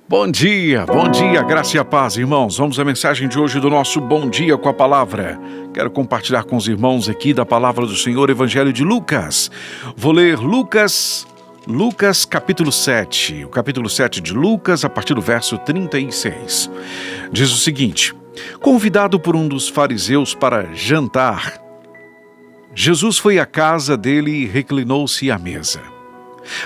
Bom dia, graça e a paz, irmãos. Vamos à mensagem de hoje do nosso Bom Dia com a Palavra. Quero compartilhar com os irmãos aqui da Palavra do Senhor, Evangelho de Lucas. Vou ler Lucas capítulo 7, o capítulo 7 de Lucas, a partir do verso 36. Diz o seguinte: convidado por um dos fariseus para jantar, Jesus foi à casa dele e reclinou-se à mesa.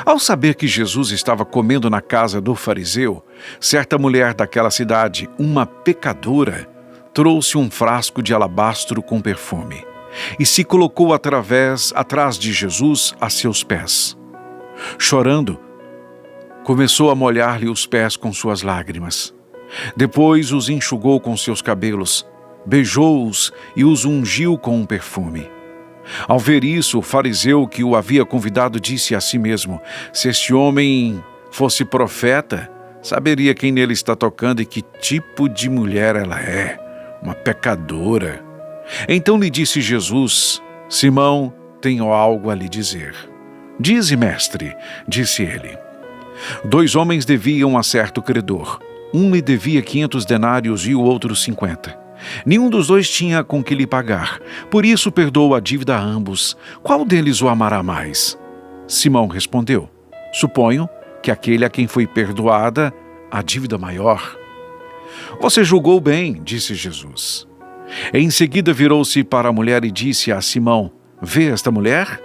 Ao saber que Jesus estava comendo na casa do fariseu, certa mulher daquela cidade, uma pecadora, trouxe um frasco de alabastro com perfume e se colocou atrás de Jesus a seus pés. Chorando, começou a molhar-lhe os pés com suas lágrimas. Depois os enxugou com seus cabelos, beijou-os e os ungiu com um perfume. Ao ver isso, o fariseu que o havia convidado disse a si mesmo: se este homem fosse profeta, saberia quem nele está tocando e que tipo de mulher ela é, uma pecadora. Então lhe disse Jesus: Simão, tenho algo a lhe dizer. Dize, mestre, disse ele. 2 homens deviam a certo credor. Um lhe devia 500 denários e o outro 50. Nenhum dos dois tinha com que lhe pagar. Por isso perdoou a dívida a ambos. Qual deles o amará mais? Simão respondeu: suponho que aquele a quem foi perdoada a dívida maior. Você julgou bem, disse Jesus. Em seguida virou-se para a mulher e disse a Simão: vê esta mulher?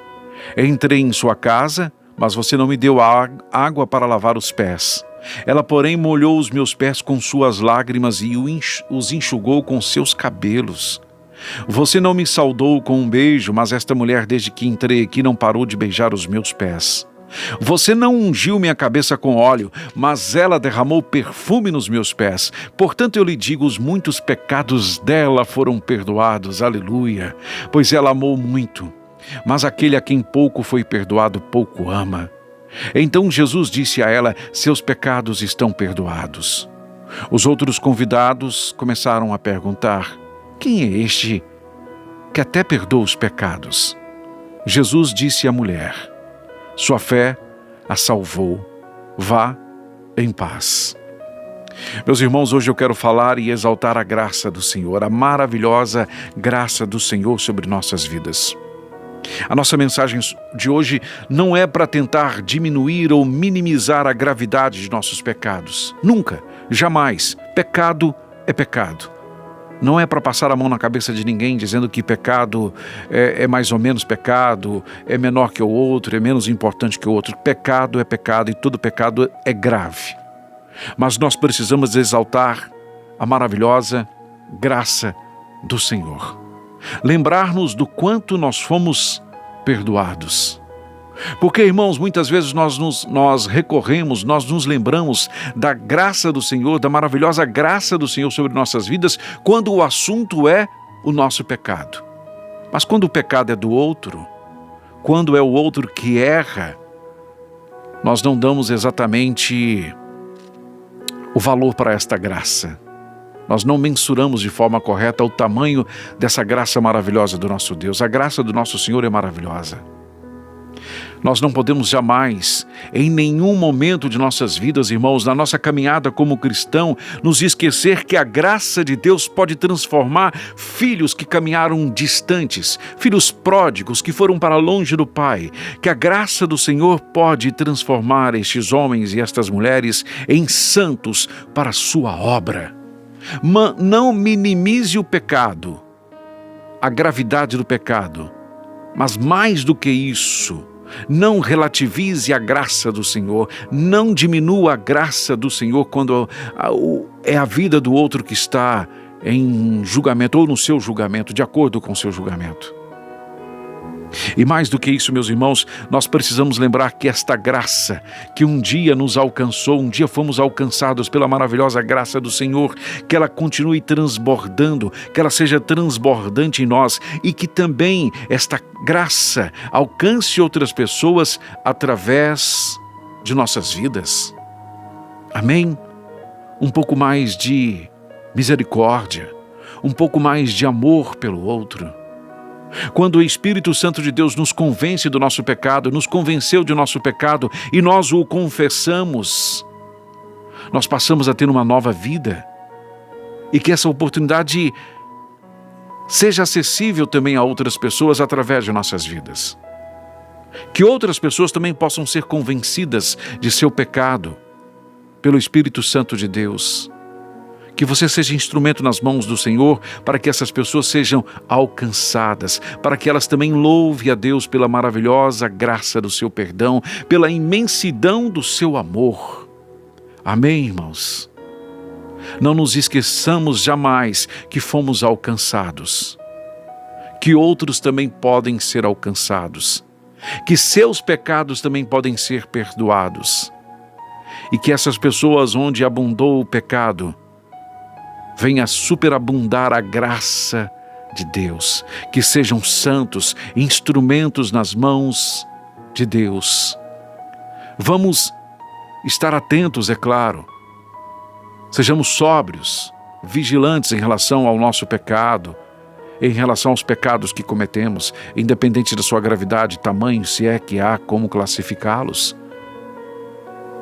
Entrei em sua casa, mas você não me deu água para lavar os pés. Ela, porém, molhou os meus pés com suas lágrimas e os enxugou com seus cabelos. Você não me saudou com um beijo, mas esta mulher, desde que entrei aqui, não parou de beijar os meus pés. Você não ungiu minha cabeça com óleo, mas ela derramou perfume nos meus pés. Portanto, eu lhe digo, os muitos pecados dela foram perdoados, aleluia, pois ela amou muito. Mas aquele a quem pouco foi perdoado, pouco ama. Então Jesus disse a ela: seus pecados estão perdoados. Os outros convidados começaram a perguntar: quem é este que até perdoa os pecados? Jesus disse à mulher: sua fé a salvou. Vá em paz. Meus irmãos, hoje eu quero falar e exaltar a graça do Senhor, a maravilhosa graça do Senhor sobre nossas vidas. A nossa mensagem de hoje não é para tentar diminuir ou minimizar a gravidade de nossos pecados. Nunca, jamais. Pecado é pecado. Não é para passar a mão na cabeça de ninguém dizendo que pecado é mais ou menos pecado, é menor que o outro, é menos importante que o outro. Pecado é pecado e todo pecado é grave. Mas nós precisamos exaltar a maravilhosa graça do Senhor. Lembrar-nos do quanto nós fomos perdoados. Porque, irmãos, muitas vezes nós nos lembramos da graça do Senhor, da maravilhosa graça do Senhor sobre nossas vidas, quando o assunto é o nosso pecado. Mas quando o pecado é do outro, quando é o outro que erra, nós não damos exatamente o valor para esta graça. Nós não mensuramos de forma correta o tamanho dessa graça maravilhosa do nosso Deus. A graça do nosso Senhor é maravilhosa. Nós não podemos jamais, em nenhum momento de nossas vidas, irmãos, na nossa caminhada como cristão, nos esquecer que a graça de Deus pode transformar filhos que caminharam distantes, filhos pródigos que foram para longe do Pai, que a graça do Senhor pode transformar estes homens e estas mulheres em santos para a sua obra. Não minimize o pecado, a gravidade do pecado, mas mais do que isso, não relativize a graça do Senhor, não diminua a graça do Senhor quando é a vida do outro que está em julgamento ou no seu julgamento, de acordo com o seu julgamento. E mais do que isso, meus irmãos, nós precisamos lembrar que esta graça que um dia nos alcançou, um dia fomos alcançados pela maravilhosa graça do Senhor, que ela continue transbordando, que ela seja transbordante em nós e que também esta graça alcance outras pessoas através de nossas vidas. Amém? Um pouco mais de misericórdia, um pouco mais de amor pelo outro. Quando o Espírito Santo de Deus nos convence do nosso pecado, nos convenceu de nosso pecado e nós o confessamos, nós passamos a ter uma nova vida e que essa oportunidade seja acessível também a outras pessoas através de nossas vidas. Que outras pessoas também possam ser convencidas de seu pecado pelo Espírito Santo de Deus. Que você seja instrumento nas mãos do Senhor para que essas pessoas sejam alcançadas, para que elas também louvem a Deus pela maravilhosa graça do seu perdão, pela imensidão do seu amor. Amém, irmãos? Não nos esqueçamos jamais que fomos alcançados, que outros também podem ser alcançados, que seus pecados também podem ser perdoados e que essas pessoas onde abundou o pecado, venha superabundar a graça de Deus, que sejam santos, instrumentos nas mãos de Deus. Vamos estar atentos, é claro. Sejamos sóbrios, vigilantes em relação ao nosso pecado, em relação aos pecados que cometemos, independente da sua gravidade e tamanho, se é que há como classificá-los.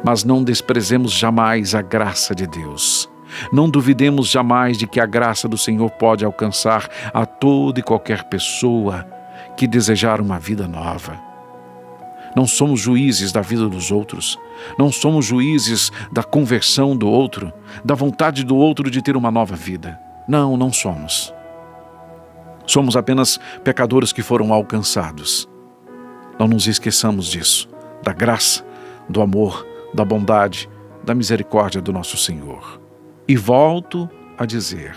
Mas não desprezemos jamais a graça de Deus. Não duvidemos jamais de que a graça do Senhor pode alcançar a toda e qualquer pessoa que desejar uma vida nova. Não somos juízes da vida dos outros. Não somos juízes da conversão do outro, da vontade do outro de ter uma nova vida. Não, não somos. Somos apenas pecadores que foram alcançados. Não nos esqueçamos disso, da graça, do amor, da bondade, da misericórdia do nosso Senhor. E volto a dizer,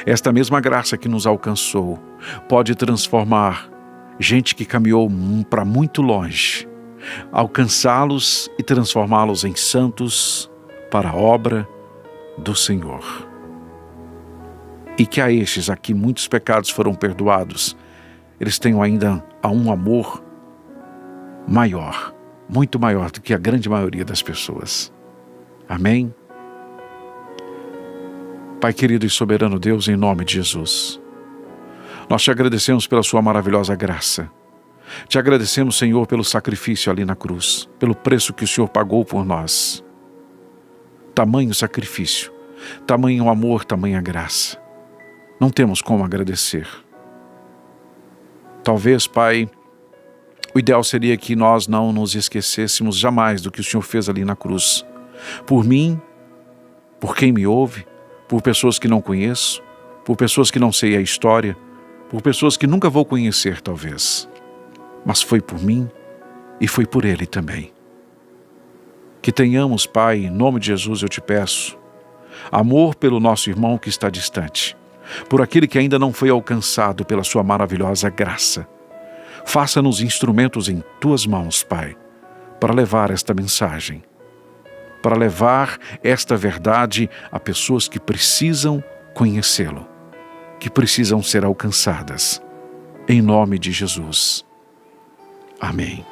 esta mesma graça que nos alcançou pode transformar gente que caminhou para muito longe, alcançá-los e transformá-los em santos para a obra do Senhor. E que a estes aqui muitos pecados foram perdoados, eles tenham ainda um amor maior, muito maior do que a grande maioria das pessoas. Amém? Pai querido e soberano Deus, em nome de Jesus, nós te agradecemos pela sua maravilhosa graça. Te agradecemos, Senhor, pelo sacrifício ali na cruz, pelo preço que o Senhor pagou por nós. Tamanho sacrifício, tamanho amor, tamanha graça. Não temos como agradecer. Talvez, Pai, o ideal seria que nós não nos esquecêssemos jamais do que o Senhor fez ali na cruz. Por mim, por quem me ouve, por pessoas que não conheço, por pessoas que não sei a história, por pessoas que nunca vou conhecer, talvez. Mas foi por mim e foi por Ele também. Que tenhamos, Pai, em nome de Jesus eu te peço, amor pelo nosso irmão que está distante, por aquele que ainda não foi alcançado pela sua maravilhosa graça. Faça-nos instrumentos em Tuas mãos, Pai, para levar esta mensagem, para levar esta verdade a pessoas que precisam conhecê-lo, que precisam ser alcançadas. Em nome de Jesus. Amém.